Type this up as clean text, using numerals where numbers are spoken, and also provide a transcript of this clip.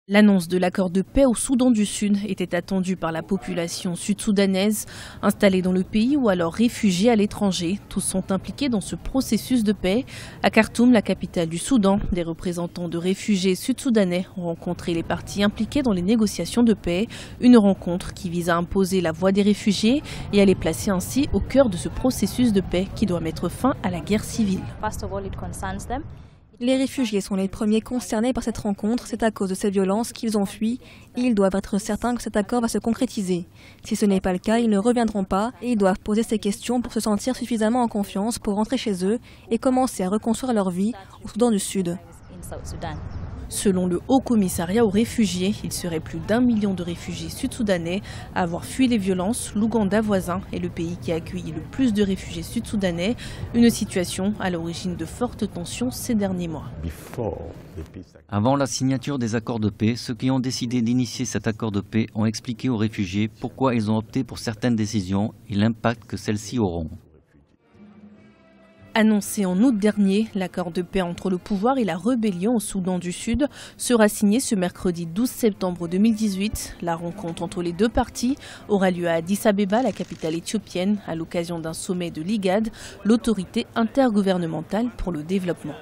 L'annonce de l'accord de paix au Soudan du Sud était attendue par la population sud-soudanaise, installée dans le pays ou alors réfugiée à l'étranger. Tous sont impliqués dans ce processus de paix. À Khartoum, la capitale du Soudan, des représentants de réfugiés sud-soudanais ont rencontré les parties impliquées dans les négociations de paix. Une rencontre qui vise à imposer la voix des réfugiés et à les placer ainsi au cœur de ce processus de paix qui doit mettre fin à la guerre civile. Les réfugiés sont les premiers concernés par cette rencontre. C'est à cause de ces violences qu'ils ont fui et ils doivent être certains que cet accord va se concrétiser. Si ce n'est pas le cas, ils ne reviendront pas et ils doivent poser ces questions pour se sentir suffisamment en confiance pour rentrer chez eux et commencer à reconstruire leur vie au Soudan du Sud. Selon le Haut Commissariat aux réfugiés, il serait plus d'1 million de réfugiés sud-soudanais à avoir fui les violences. L'Ouganda voisin est le pays qui a accueilli le plus de réfugiés sud-soudanais, une situation à l'origine de fortes tensions ces derniers mois. Avant la signature des accords de paix, ceux qui ont décidé d'initier cet accord de paix ont expliqué aux réfugiés pourquoi ils ont opté pour certaines décisions et l'impact que celles-ci auront. Annoncé en août dernier, l'accord de paix entre le pouvoir et la rébellion au Soudan du Sud sera signé ce mercredi 12 septembre 2018. La rencontre entre les deux parties aura lieu à Addis Abeba, la capitale éthiopienne, à l'occasion d'un sommet de l'IGAD, l'autorité intergouvernementale pour le développement.